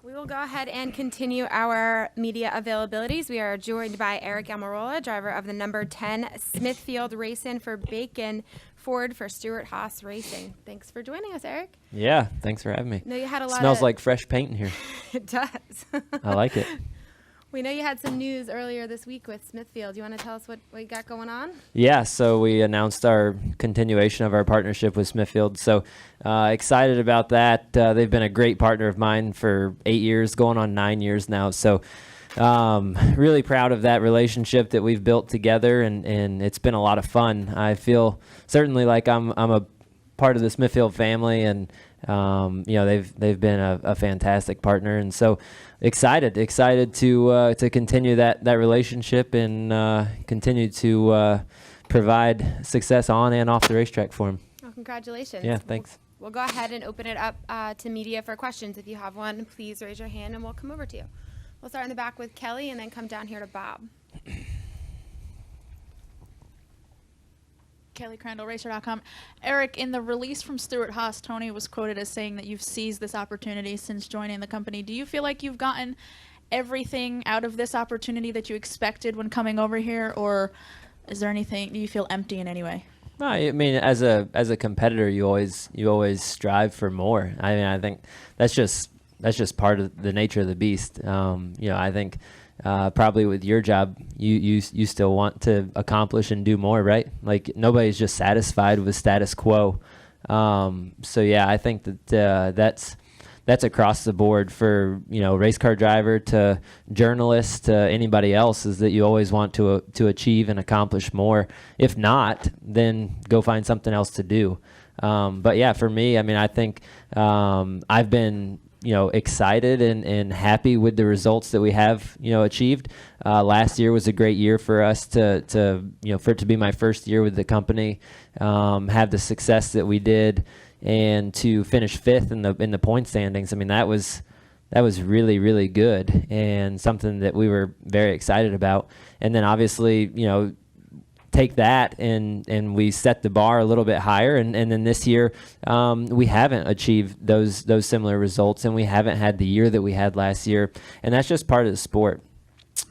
We will go ahead and continue our media availabilities. We are joined by Aric Almirola, driver of the number 10 Smithfield Racing for Bacon Ford for Stewart-Haas Racing. Thanks for joining us, Aric. Yeah, thanks for having me. I know you had a lot Smells like fresh paint in here. It does. I like it. We know you had some news earlier this week with Smithfield. You want to tell us what you got going on? Yeah, so we announced our continuation of our partnership with Smithfield. So excited about that. They've been a great partner of mine for 8 years, going on 9 years now. So really proud of that relationship that we've built together, and it's been a lot of fun. I feel certainly like I'm a part of the Smithfield family, and they've been a fantastic partner, and so excited to continue that relationship and continue to provide success on and off the racetrack for them. Well, congratulations. Yeah, thanks. We'll go ahead and open it up to media for questions. If you have one, please raise your hand and we'll come over to you. We'll start in the back with Kelly and then come down here to Bob. Kelly Crandall, Racer.com. Aric, in the release from Stewart-Haas, Tony was quoted as saying that you've seized this opportunity since joining the company. Do you feel like you've gotten everything out of this opportunity that you expected when coming over here, or is there anything, do you feel empty in any way? No, I mean, as a competitor, you always strive for more. I mean, I think that's just part of the nature of the beast. I think probably with your job, you still want to accomplish and do more, right? Like nobody's just satisfied with status quo. So yeah, I think that that's across the board for race car driver to journalist to anybody else, is that you always want to achieve and accomplish more. If not, then go find something else to do. But yeah, for me, I mean, I think I've been excited and happy with the results that we have, achieved. Last year was a great year for us for it to be my first year with the company, have the success that we did, and to finish fifth in the point standings. I mean, that was really, really good and something that we were very excited about. And then obviously, take that and we set the bar a little bit higher, and then this year we haven't achieved those similar results, and we haven't had the year that we had last year, and that's just part of the sport.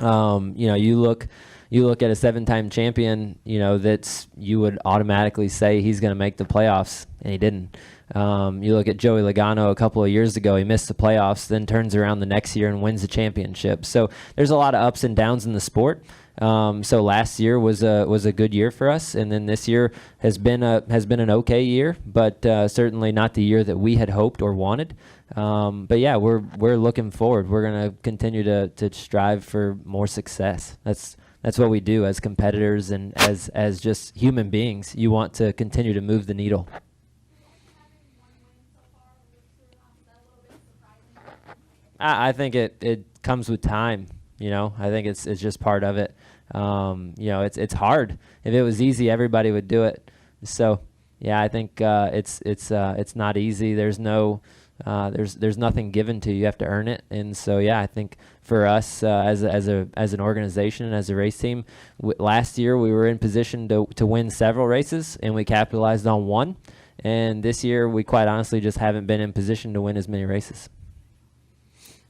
You look at a 7-time champion, you would automatically say he's going to make the playoffs, and he didn't. You look at Joey Logano a couple of years ago, he missed the playoffs, then turns around the next year and wins the championship. So there's a lot of ups and downs in the sport. So last year was a good year for us, and then this year has been an okay year, but certainly not the year that we had hoped or wanted. But yeah, we're looking forward. We're going to continue to strive for more success. That's what we do as competitors and as just human beings. You want to continue to move the needle. I think it comes with time. I think it's just part of it. It's hard. If it was easy, everybody would do it. So yeah, I think it's not easy. There's nothing given to you. You have to earn it. And so yeah, I think for us as an organization and as a race team, last year we were in position to win several races, and we capitalized on one. And this year we quite honestly just haven't been in position to win as many races.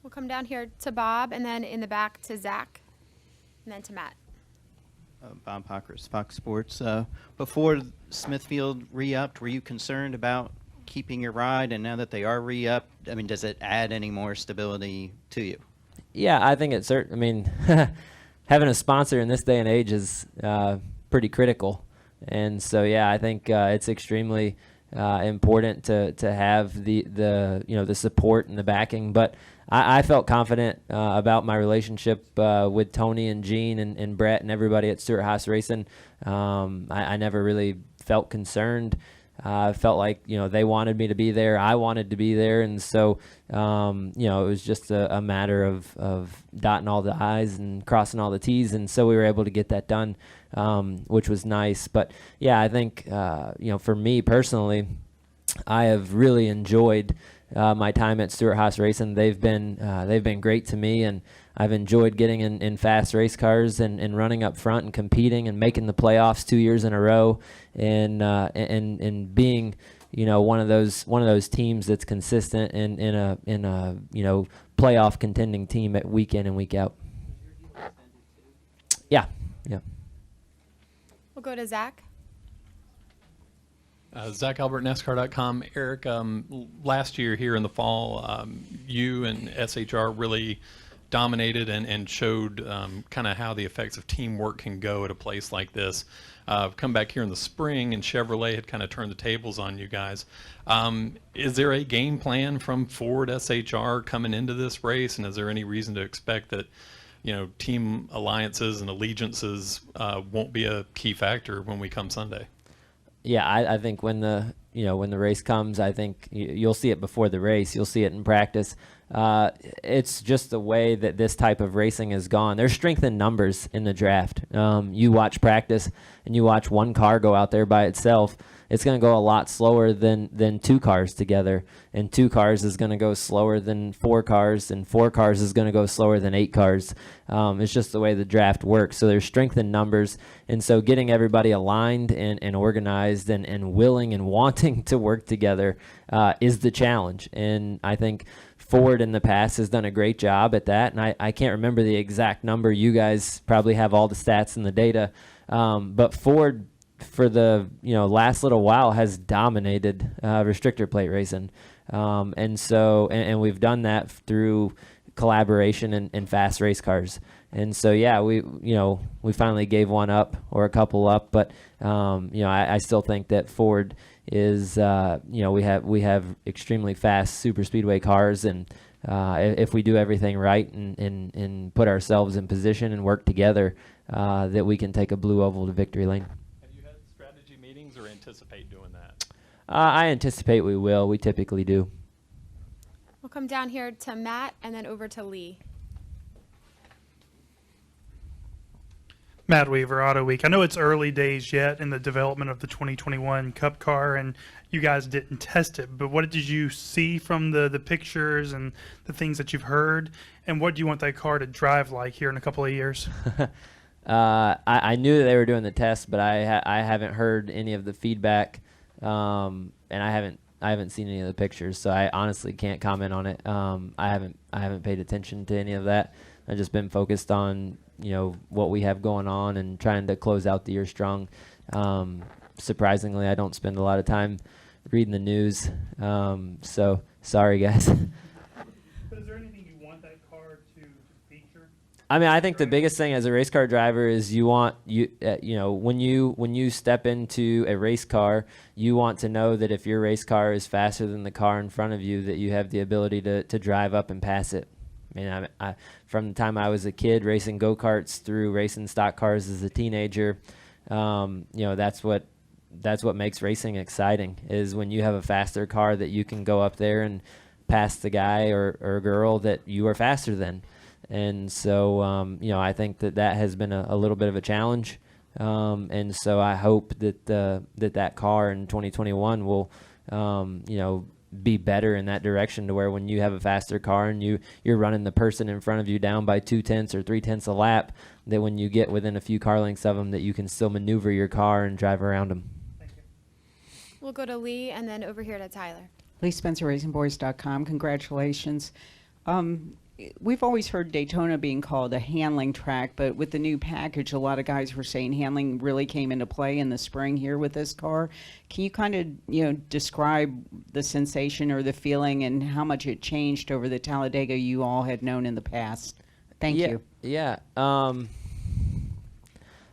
We'll come down here to Bob, and then in the back to Zach, and then to Matt. Bob Hockers, Fox Sports. Before Smithfield re-upped, were you concerned about keeping your ride? And now that they are re-upped, I mean, does it add any more stability to you? Yeah, I think it's certain. I mean, having a sponsor in this day and age is pretty critical. And so, yeah, I think it's extremely important to have the support and the backing. But I felt confident about my relationship with Tony and Gene and Brett and everybody at Stewart-Haas Racing. I never really felt concerned. I felt like they wanted me to be there. I wanted to be there, and so it was just a matter of dotting all the I's and crossing all the T's, and so we were able to get that done, which was nice. But yeah, I think for me personally, I have really enjoyed my time at Stewart-Haas Racing. They've been great to me, and I've enjoyed getting in fast race cars and running up front and competing and making the playoffs 2 years in a row, and being one of those teams that's consistent in a playoff contending team at week in and week out. Yeah. We'll go to Zach. Zach Albert, NASCAR.com. Eric, last year here in the fall, you and SHR really dominated and showed kind of how the effects of teamwork can go at a place like this. Come back here in the spring, and Chevrolet had kind of turned the tables on you guys. Is there a game plan from Ford SHR coming into this race, and is there any reason to expect that, team alliances and allegiances won't be a key factor when we come Sunday? Yeah, I think when the race comes, I think you'll see it before the race. You'll see it in practice. It's just the way that this type of racing has gone. There's strength in numbers in the draft. You watch practice and you watch one car go out there by itself. It's going to go a lot slower than two cars together, and two cars is going to go slower than four cars, and four cars is going to go slower than eight cars. It's just the way the draft works. So there's strength in numbers, and so getting everybody aligned and organized and willing and wanting to work together is the challenge. And I think Ford in the past has done a great job at that, and I can't remember the exact number. You guys probably have all the stats and the data, but Ford for the last little while has dominated restrictor plate racing, and we've done that through collaboration and fast race cars. And so we finally gave one up or a couple up, but I still think that Ford is we have extremely fast super speedway cars, and if we do everything right and put ourselves in position and work together, that we can take a blue oval to victory lane. Or anticipate doing that? I anticipate we will. We typically do. We'll come down here to Matt and then over to Lee. Matt Weaver, Auto Week. I know it's early days yet in the development of the 2021 Cup car, and you guys didn't test it, but what did you see from the pictures and the things that you've heard, and what do you want that car to drive like here in a couple of years? I knew that they were doing the test, but I haven't heard any of the feedback, and I haven't seen any of the pictures, so I honestly can't comment on it. I haven't paid attention to any of that. I've just been focused on what we have going on and trying to close out the year strong. Surprisingly, I don't spend a lot of time reading the news, so sorry guys. But is there anything you want that car to feature? I mean, I think the biggest thing as a race car driver is when you step into a race car, you want to know that if your race car is faster than the car in front of you, that you have the ability to drive up and pass it. I mean, I from the time I was a kid racing go-karts through racing stock cars as a teenager, that's what makes racing exciting, is when you have a faster car that you can go up there and pass the guy or girl that you are faster than. And so, I think that has been a little bit of a challenge. And so I hope that that car in 2021 will, be better in that direction, to where when you have a faster car and you're running the person in front of you down by 2/10 or 3/10 a lap, that when you get within a few car lengths of them, that you can still maneuver your car and drive around them. Thank you. We'll go to Lee and then over here to Tyler. Lee Spencer, RacingBoys.com. Congratulations. We've always heard Daytona being called a handling track, but with the new package, a lot of guys were saying handling really came into play in the spring here with this car. Can you kind of, describe the sensation or the feeling and how much it changed over the Talladega you all had known in the past? Thank you. Yeah.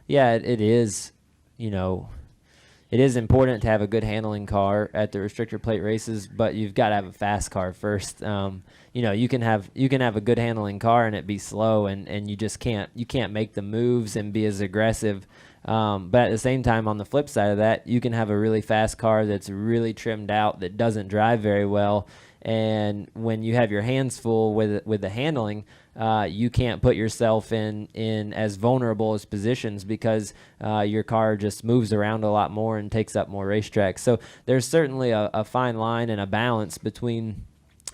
It is, it is important to have a good handling car at the restrictor plate races, but you've got to have a fast car first. You can have a good handling car and it be slow, and you just can't make the moves and be as aggressive. But at the same time, on the flip side of that, you can have a really fast car that's really trimmed out that doesn't drive very well. And when you have your hands full with the handling, you can't put yourself in as vulnerable as positions, because your car just moves around a lot more and takes up more racetrack. So there's certainly a fine line and a balance between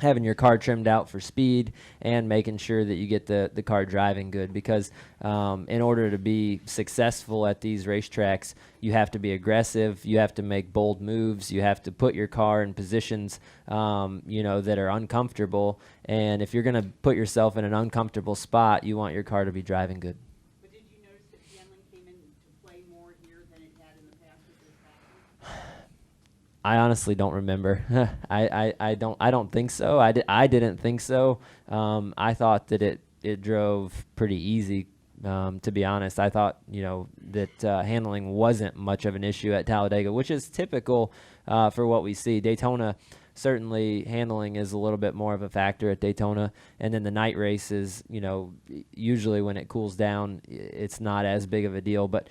having your car trimmed out for speed and making sure that you get the car driving good, because in order to be successful at these racetracks, you have to be aggressive, you have to make bold moves, you have to put your car in positions that are uncomfortable, and if you're going to put yourself in an uncomfortable spot, you want your car to be driving good. But did you notice that handling came into play more here than it had in the past with this package? I honestly don't remember. I don't think so. I didn't think so. I thought that it drove pretty easy. To be honest, I thought that handling wasn't much of an issue at Talladega, which is typical for what we see. Daytona, certainly handling is a little bit more of a factor at Daytona, and then the night races, usually when it cools down, it's not as big of a deal, but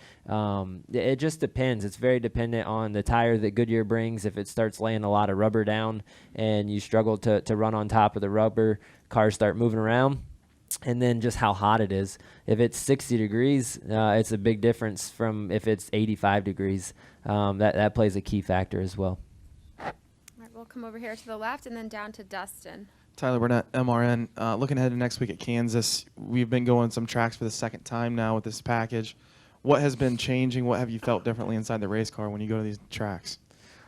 it just depends. It's very dependent on the tire that Goodyear brings. If it starts laying a lot of rubber down and you struggle to run on top of the rubber, cars start moving around. And then just how hot it is. If it's 60 degrees, it's a big difference from if it's 85 degrees. That plays a key factor as well. All right, we'll come over here to the left and then down to Dustin. Tyler Burnett, MRN. Looking ahead to next week at Kansas, we've been going some tracks for the second time now with this package. What has been changing? What have you felt differently inside the race car when you go to these tracks?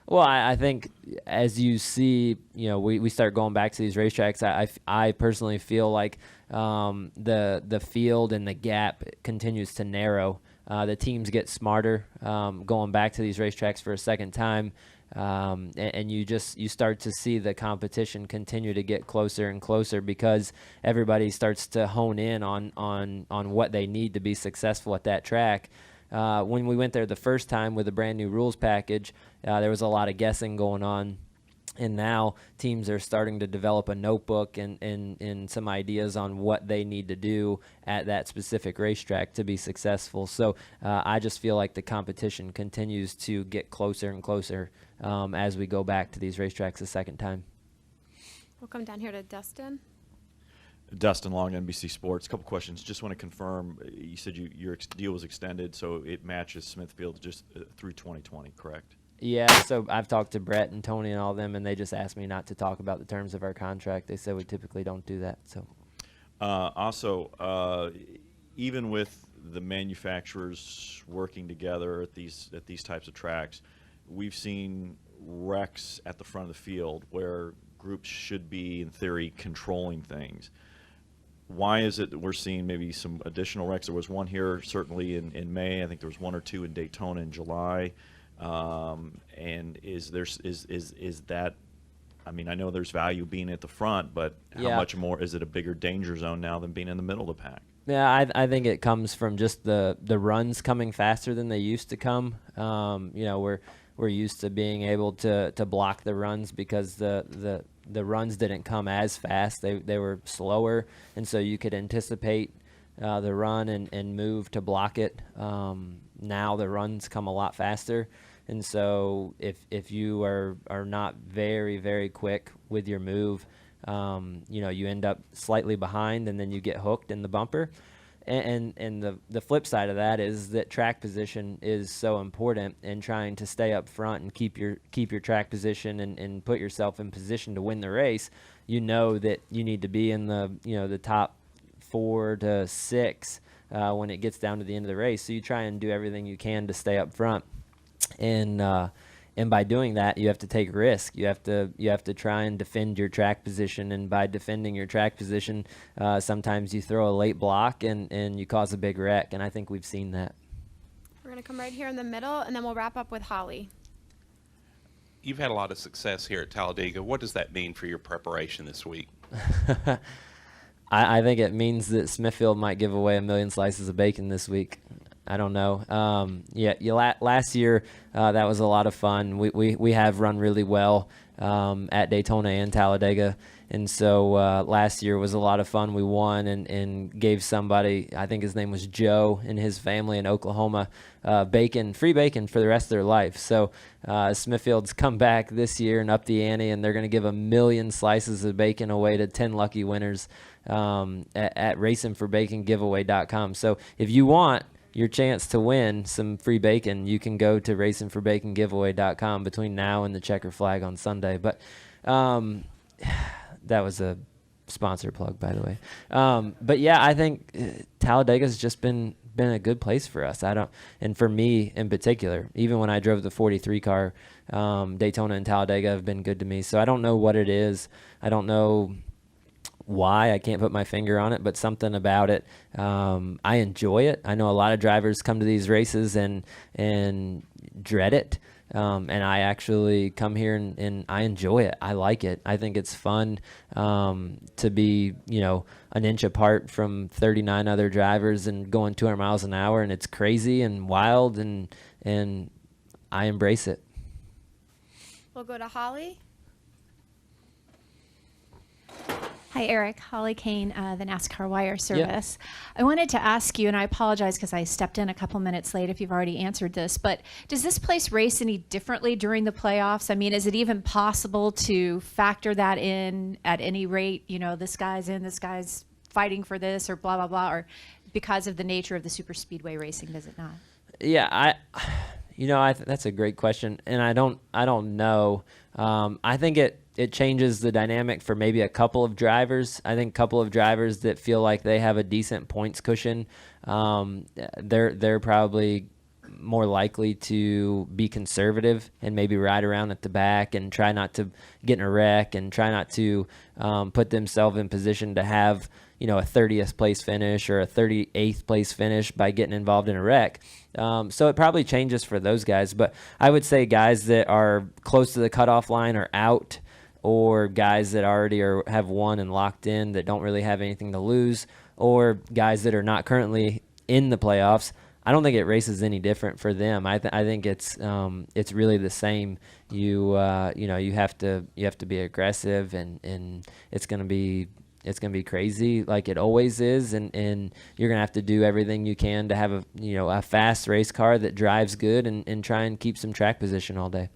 Well, I think as you see, we start going back to these racetracks. I personally feel like the field and the gap continues to narrow. The teams get smarter going back to these racetracks for a second time, and you start to see the competition continue to get closer and closer because everybody starts to hone in on what they need to be successful at that track. When we went there the first time with a brand new rules package, there was a lot of guessing going on. And now teams are starting to develop a notebook and some ideas on what they need to do at that specific racetrack to be successful. So I just feel like the competition continues to get closer and closer as we go back to these racetracks a second time. We'll come down here to Dustin. Dustin Long, NBC Sports. A couple questions. Just want to confirm, you said your deal was extended, so it matches Smithfield just through 2020, correct? Yeah, so I've talked to Brett and Tony and all them, and they just asked me not to talk about the terms of our contract. They said we typically don't do that. So, also, even with the manufacturers working together at these types of tracks, we've seen wrecks at the front of the field where groups should be, in theory, controlling things. Why is it that we're seeing maybe some additional wrecks? There was one here certainly in May. I think there was one or two in Daytona in July. And is that, I mean, I know there's value being at the front, but how much more is it a bigger danger zone now than being in the middle of the pack? Yeah, I think it comes from just the runs coming faster than they used to come. We're used to being able to block the runs because the runs didn't come as fast. They were slower, and so you could anticipate the run and move to block it. Now the runs come a lot faster, and so if you are not very, very quick with your move, you end up slightly behind, and then you get hooked in the bumper. And the flip side of that is that track position is so important, and trying to stay up front and keep your track position and put yourself in position to win the race. You know that you need to be in the top 4 to 6 when it gets down to the end of the race. So you try and do everything you can to stay up front, and by doing that, you have to take risk. You have to try and defend your track position, and by defending your track position, sometimes you throw a late block and you cause a big wreck, and I think we've seen that. We're going to come right here in the middle, and then we'll wrap up with Holly. You've had a lot of success here at Talladega. What does that mean for your preparation this week? I think it means that Smithfield might give away 1 million slices of bacon this week. I don't know. Last year that was a lot of fun. We have run really well at Daytona and Talladega, and so last year was a lot of fun. We won and gave somebody, I think his name was Joe, and his family in Oklahoma free bacon for the rest of their life. So Smithfield's come back this year and up the ante, and they're going to give 1 million slices of bacon away to 10 lucky winners at racingforbacongiveaway.com. So if you want your chance to win some free bacon, you can go to racingforbacongiveaway.com between now and the checker flag on Sunday. But that was a sponsor plug, by the way. But yeah, I think Talladega's just been a good place for us. And for me in particular, even when I drove the 43 car, Daytona and Talladega have been good to me. So I don't know what it is. I don't know why. I can't put my finger on it, but something about it. I enjoy it. I know a lot of drivers come to these races and dread it. And I actually come here and I enjoy it. I like it. I think it's fun to be, an inch apart from 39 other drivers and going 200 miles an hour, and it's crazy and wild, and I embrace it. We'll go to Holly. Hi, Aric. Holly Kane, the NASCAR Wire Service. I wanted to ask you, and I apologize because I stepped in a couple minutes late if you've already answered this, but does this place race any differently during the playoffs? I mean, is it even possible to factor that in at any rate? This guy's in, this guy's fighting for this, or blah, blah, blah, or because of the nature of the super speedway racing, does it not? Yeah, that's a great question, and I don't know. I think it changes the dynamic for maybe a couple of drivers. I think a couple of drivers that feel like they have a decent points cushion, they're probably more likely to be conservative and maybe ride around at the back and try not to get in a wreck and try not to put themselves in position to have a 30th place finish or a 38th place finish by getting involved in a wreck. So it probably changes for those guys. But I would say guys that are close to the cutoff line are out, or guys that already have won and locked in that don't really have anything to lose, or guys that are not currently in the playoffs. I don't think it races any different for them. I think it's really the same. You have to be aggressive, and it's gonna be crazy like it always is, and you're gonna have to do everything you can to have a fast race car that drives good and try and keep some track position all day.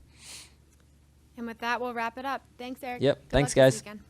And with that, we'll wrap it up. Thanks, Aric. Yep. Good Thanks, luck this guys. weekend.